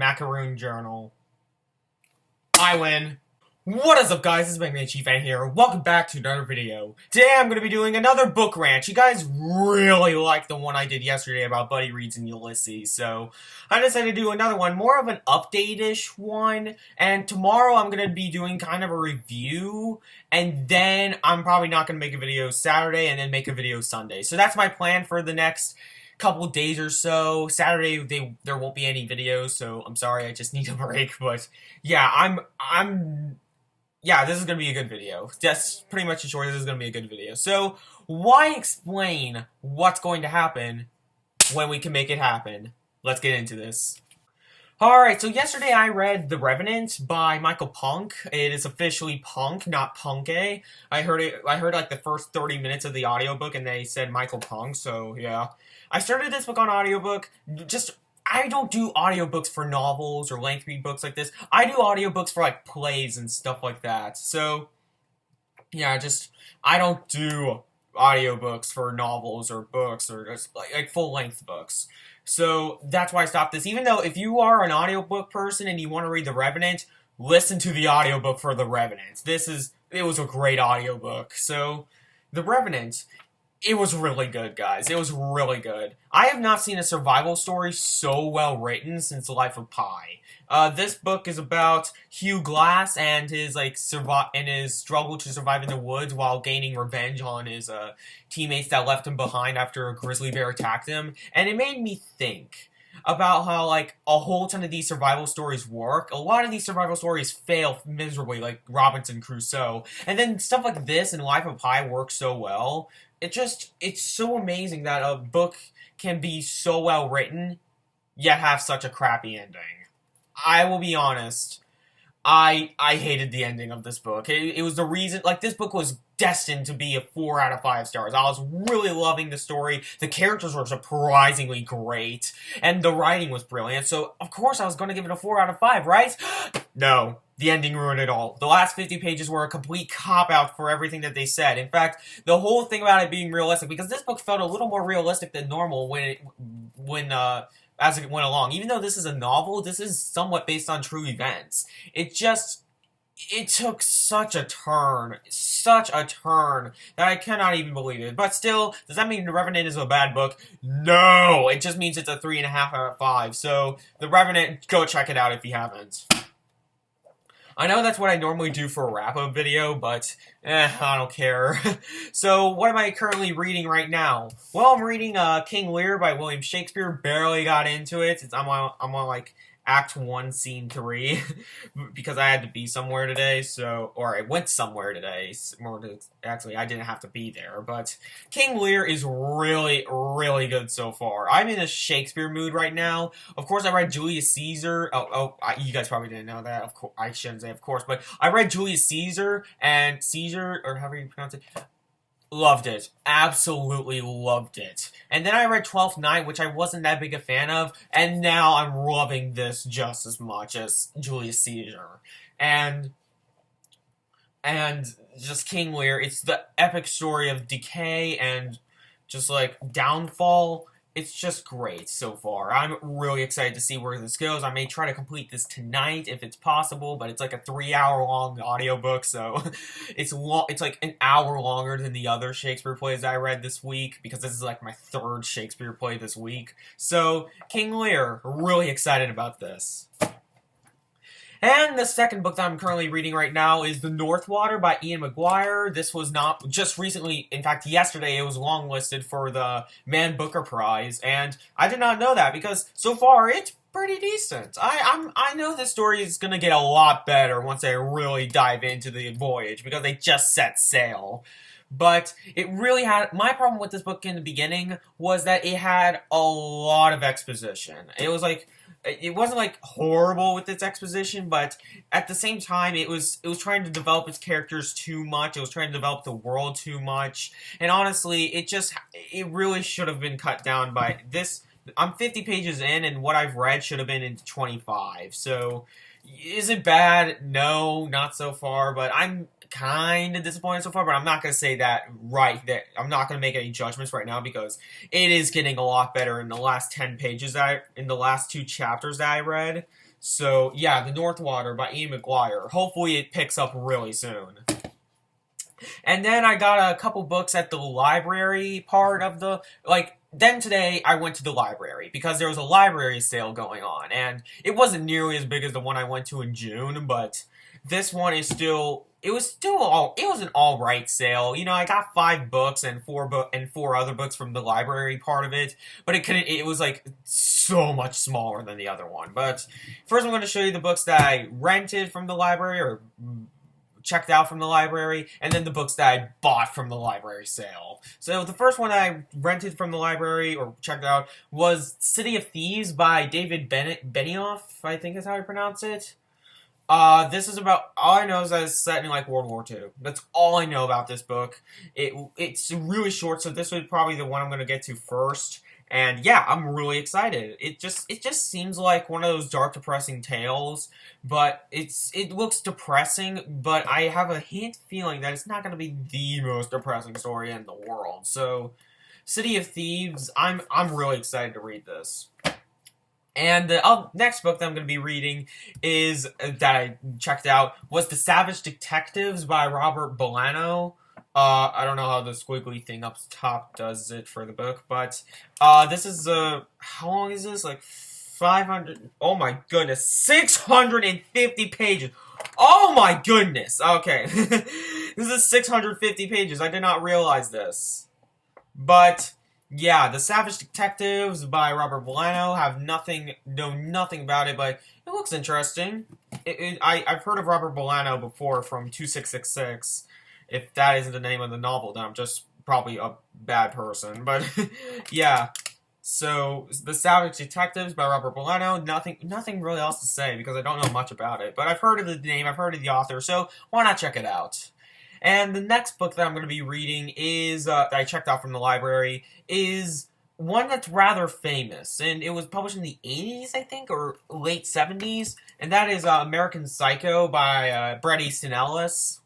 Macaroon Journal. I win. What is up, guys? This is my Chief Fan here. Welcome back to another video. Today I'm going to be doing another book rant. You guys really liked the one I did yesterday about Buddy Reads and Ulysses, so I decided to do another one, more of an update-ish one, and tomorrow I'm going to be doing kind of a review, and then I'm probably not going to make a video Saturday and then make a video Sunday. So that's my plan for the next couple days or so. Saturday there won't be any videos, so I'm sorry, I just need a break, but yeah, yeah, this is going to be a good video. That's pretty much in short, this is going to be a good video. So, why explain what's going to happen when we can make it happen? Let's get into this. Alright, so yesterday I read The Revenant by Michael Punk. It is officially Punk, not Punke. I heard like the first 30 minutes of the audiobook and they said Michael Punk, so yeah. I started this book on audiobook, I don't do audiobooks for novels or lengthy books like this. I do audiobooks for, like, plays and stuff like that. So, yeah, I don't do audiobooks for novels or books or just, like full-length books. So, that's why I stopped this. Even though, if you are an audiobook person and you want to read The Revenant, listen to the audiobook for The Revenant. It was a great audiobook. So, The Revenant, it was really good, guys. It was really good. I have not seen a survival story so well written since The Life of Pi. This book is about Hugh Glass and his struggle to survive in the woods while gaining revenge on his teammates that left him behind after a grizzly bear attacked him. And it made me think about how, like, a whole ton of these survival stories work. A lot of these survival stories fail miserably, like Robinson Crusoe. And then stuff like this in Life of Pi works so well. It's so amazing that a book can be so well written, yet have such a crappy ending. I will be honest, I hated the ending of this book. It was the reason, like, this book was destined to be a 4 out of 5 stars. I was really loving the story, the characters were surprisingly great, and the writing was brilliant, so of course I was going to give it a 4 out of 5, right? No. The ending ruined it all. The last 50 pages were a complete cop-out for everything that they said. In fact, the whole thing about it being realistic, because this book felt a little more realistic than normal as it went along. Even though this is a novel, this is somewhat based on true events. It took such a turn, that I cannot even believe it. But still, does that mean The Revenant is a bad book? No! It just means it's a 3.5 out of 5. So, The Revenant, go check it out if you haven't. I know that's what I normally do for a wrap-up video, but I don't care. So, what am I currently reading right now? Well, I'm reading King Lear by William Shakespeare. Barely got into it. I'm on like Act 1, Scene 3, because I had to be somewhere today, or I went somewhere today, actually, I didn't have to be there, but King Lear is really, really good so far. I'm in a Shakespeare mood right now. Of course, I read Julius Caesar. You guys probably didn't know that. Of course, I shouldn't say of course, but I read Julius Caesar, and Caesar, or however you pronounce it, loved it. Absolutely loved it. And then I read Twelfth Night, which I wasn't that big a fan of, and now I'm loving this just as much as Julius Caesar. And just King Lear, it's the epic story of decay and just, like, downfall. It's just great so far. I'm really excited to see where this goes. I may try to complete this tonight if it's possible, but it's like a 3-hour-long audiobook, so it's like an hour longer than the other Shakespeare plays I read this week, because this is like my 3rd Shakespeare play this week. So, King Lear, really excited about this. And the second book that I'm currently reading right now is The Northwater by Ian McGuire. This was not just recently, in fact yesterday, it was longlisted for the Man Booker Prize, and I did not know that because so far it's pretty decent. I know this story is gonna get a lot better once I really dive into the voyage, because they just set sail. But it really had, my problem with this book in the beginning was that it had a lot of exposition. It wasn't like horrible with its exposition, but at the same time, it was trying to develop its characters too much. It was trying to develop the world too much, and honestly, it really should have been cut down by this. I'm 50 pages in, and what I've read should have been in 25. So, is it bad? No, not so far. But I'm kind of disappointed so far, but I'm not going to say that I'm not going to make any judgments right now, because it is getting a lot better in the last 10 pages in the last 2 chapters that I read. So, yeah, The North Water by Ian McGuire. Hopefully it picks up really soon. And then I got a couple books at the library part of the, then today I went to the library because there was a library sale going on. And it wasn't nearly as big as the one I went to in June, but this one is still, it was an alright sale. You know, I got 5 books and 4 other books from the library part of it, but it was like so much smaller than the other one. But first I'm going to show you the books that I rented from the library or checked out from the library, and then the books that I bought from the library sale. So the first one I rented from the library or checked out was City of Thieves by David Benioff, I think is how I pronounce it. This is about, all I know is that it's set in like World War II. That's all I know about this book. It's really short, so this was probably the one I'm going to get to first. And yeah, I'm really excited. It just seems like one of those dark, depressing tales, but it looks depressing, but I have a hint feeling that it's not going to be the most depressing story in the world. So, City of Thieves, I'm really excited to read this. And the next book that I'm going to be reading is that I checked out was The Savage Detectives by Robert Bolaño. I don't know how the squiggly thing up top does it for the book, but this is how long is this? Like 500? Oh my goodness, 650 pages. Oh my goodness. Okay, this is 650 pages. I did not realize this, but yeah, The Savage Detectives by Robert Bolaño. Know nothing about it, but it looks interesting. I've heard of Robert Bolaño before from 2666. If that isn't the name of the novel, then I'm just probably a bad person. But yeah, so The Savage Detectives by Robert Bolaño. Nothing really else to say because I don't know much about it. But I've heard of the name, I've heard of the author, so why not check it out? And the next book that I'm going to be reading is that I checked out from the library is one that's rather famous, and it was published in the 80s, I think, or late 70s, and that is American Psycho by Bret Easton Ellis.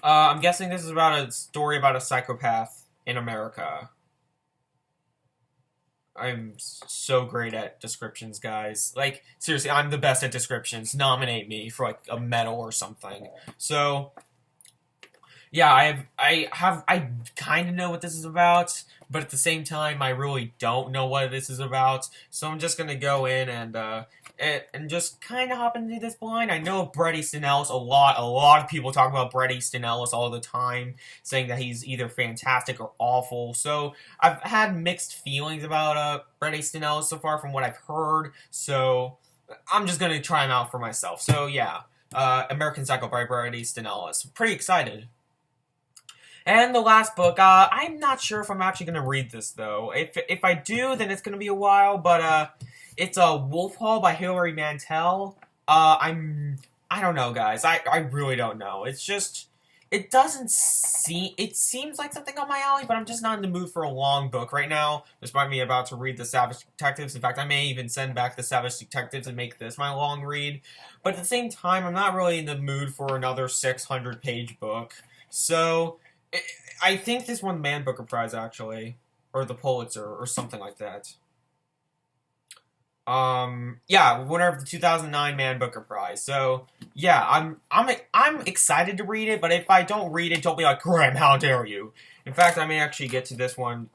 I'm guessing this is about a story about a psychopath in America. I'm so great at descriptions, guys. Like, seriously, I'm the best at descriptions. Nominate me for, like, a medal or something. So, yeah, I kind of know what this is about, but at the same time, I really don't know what this is about. So I'm just gonna go in and just kind of hop into this blind. I know Bret Easton Ellis a lot. A lot of people talk about Bret Easton Ellis all the time, saying that he's either fantastic or awful. So I've had mixed feelings about Bret Easton Ellis so far from what I've heard. So I'm just gonna try him out for myself. So yeah, American Psycho by Bret Easton Ellis. Pretty excited. And the last book, I'm not sure if I'm actually going to read this, though. If I do, then it's going to be a while, but it's Wolf Hall by Hilary Mantel. I don't know, guys. I really don't know. It's just, it seems like something on my alley, but I'm just not in the mood for a long book right now, despite me about to read The Savage Detectives. In fact, I may even send back The Savage Detectives and make this my long read. But at the same time, I'm not really in the mood for another 600-page book. So I think this won the Man Booker Prize, actually, or the Pulitzer, or something like that. Yeah, winner of the 2009 Man Booker Prize. So yeah, I'm excited to read it, but if I don't read it, don't be like, Graham, how dare you? In fact, I may actually get to this one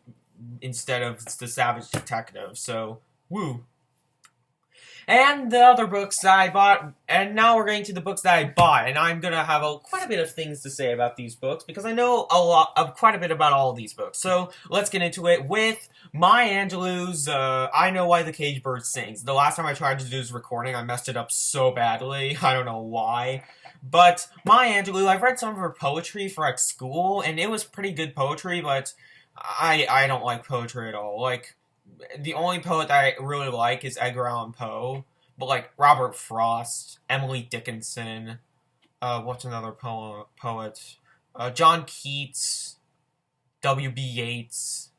instead of The Savage Detective. So woo. And the other books that I bought, and now we're getting to the books that I bought, and I'm gonna have quite a bit of things to say about these books, because I know quite a bit about all of these books. So, let's get into it with Maya Angelou's, I Know Why the Caged Bird Sings. The last time I tried to do this recording, I messed it up so badly, I don't know why. But Maya Angelou, I've read some of her poetry for, like, school, and it was pretty good poetry, but I don't like poetry at all. Like, the only poet that I really like is Edgar Allan Poe, but like Robert Frost, Emily Dickinson, what's another poet? John Keats, W.B. Yeats.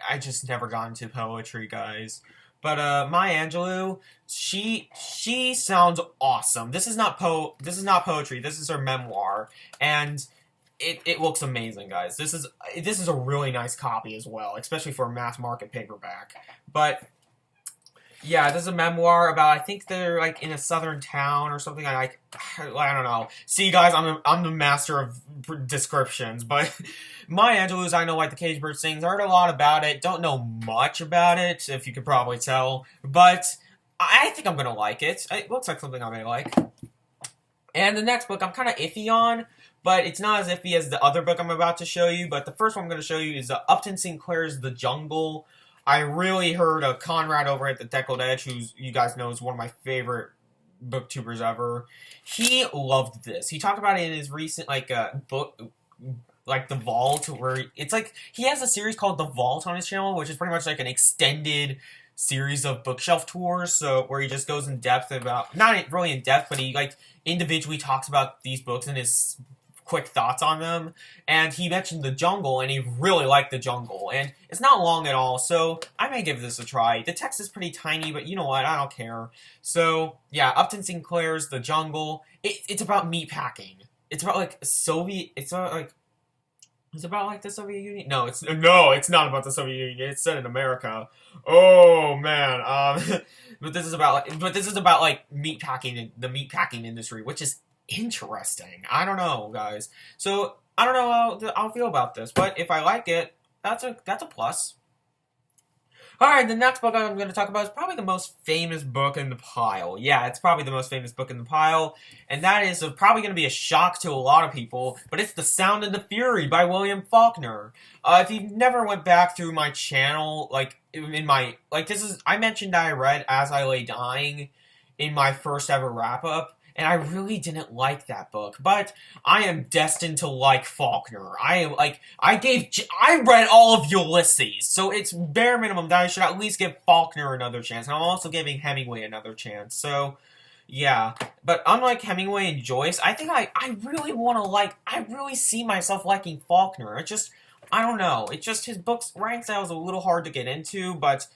I just never got into poetry, guys. But Maya Angelou, she sounds awesome. This is not poetry. This is her memoir, and it looks amazing, guys. This is a really nice copy as well, especially for a mass market paperback. But Yeah, this is a memoir about, I think they're like in a southern town or something. I don't know. See, guys, I'm the master of descriptions, but my Angelou's I know like the Cage Bird sings. Heard a lot about it. Don't know much about it, if you could probably tell, but I think I'm gonna like it. It looks like something I may like. And the next book I'm kind of iffy on, but it's not as iffy as the other book I'm about to show you. But the first one I'm going to show you is Upton Sinclair's The Jungle. I really heard Conrad over at the Deckled Edge, who you guys know is one of my favorite booktubers ever. He loved this. He talked about it in his recent book, like The Vault, where it's like he has a series called The Vault on his channel, which is pretty much like an extended series of bookshelf tours, so where he just goes in depth about, not really in depth, but he like individually talks about these books and his quick thoughts on them. And he mentioned The Jungle, and he really liked The Jungle, and it's not long at all, so I may give this a try. The text is pretty tiny, but you know what, I don't care. So yeah, Upton Sinclair's The Jungle. It's about meatpacking. It's about like Soviet. It's about like the Soviet Union. No, it's not about the Soviet Union. It's set in America. Oh man. But this is about like meatpacking, the meatpacking industry, which is interesting. I don't know, guys. So I don't know how I'll feel about this, but if I like it, that's a plus. Alright, the next book I'm going to talk about is probably the most famous book in the pile. Yeah, it's probably the most famous book in the pile, and that is probably going to be a shock to a lot of people, but it's The Sound and the Fury by William Faulkner. If you've never went back through my channel, I mentioned that I read As I Lay Dying in my first ever wrap-up, and I really didn't like that book, but I am destined to like Faulkner. I read all of Ulysses, so it's bare minimum that I should at least give Faulkner another chance, and I'm also giving Hemingway another chance, so yeah. But unlike Hemingway and Joyce, I think I really I really see myself liking Faulkner. I don't know, his books, writing style is a little hard to get into, but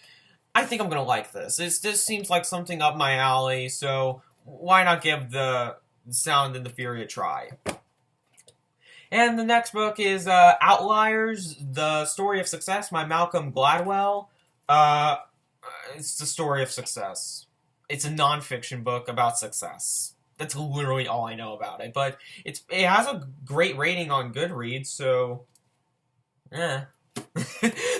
I think I'm gonna like this. This seems like something up my alley, so why not give The Sound and the Fury a try? And the next book is Outliers, The Story of Success by Malcolm Gladwell. It's the story of success. It's a nonfiction book about success. That's literally all I know about it. But it has a great rating on Goodreads, so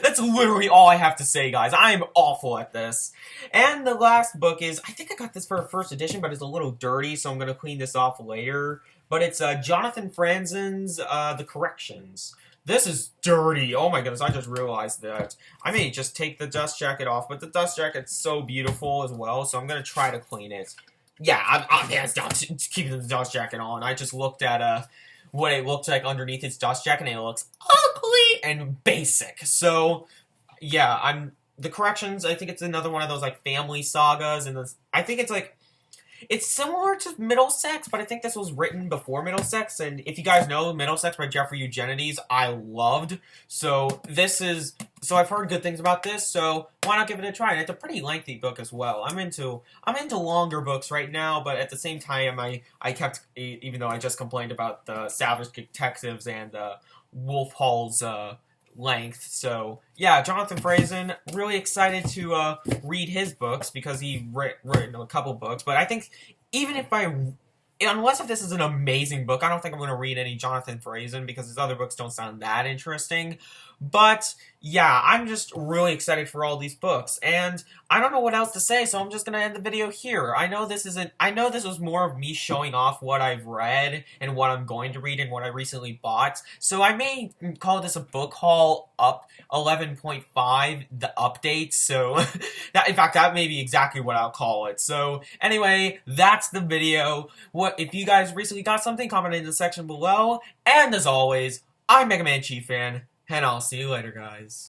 that's literally all I have to say, guys. I am awful at this. And the last book is, I think I got this for a first edition, but it's a little dirty, so I'm going to clean this off later. But it's Jonathan Franzen's The Corrections. This is dirty. Oh my goodness, I just realized that. I may just take the dust jacket off, but the dust jacket's so beautiful as well, so I'm going to try to clean it. Yeah, I'm hands down keeping the dust jacket on. I just looked at what it looks like underneath its dust jacket, and it looks ugly and basic. So, yeah, The Corrections, I think it's another one of those, like, family sagas, and I think it's similar to Middlesex, but I think this was written before Middlesex, and if you guys know, Middlesex by Jeffrey Eugenides, I loved, so I've heard good things about this, so why not give it a try? And it's a pretty lengthy book as well. I'm into longer books right now, but at the same time, I kept, even though I just complained about the Savage Detectives and Wolf Hall's length. So yeah, Jonathan Franzen, really excited to read his books because he written a couple books. But I think even unless this is an amazing book, I don't think I'm going to read any Jonathan Franzen because his other books don't sound that interesting. But yeah, I'm just really excited for all these books, and I don't know what else to say, so I'm just going to end the video here. I know this was more of me showing off what I've read and what I'm going to read and what I recently bought, so I may call this a book haul up 11.5, the update, so in fact, that may be exactly what I'll call it. So anyway, that's the video. If you guys recently got something, comment in the section below, and as always, I'm Mega Man Chief Fan, and I'll see you later, guys.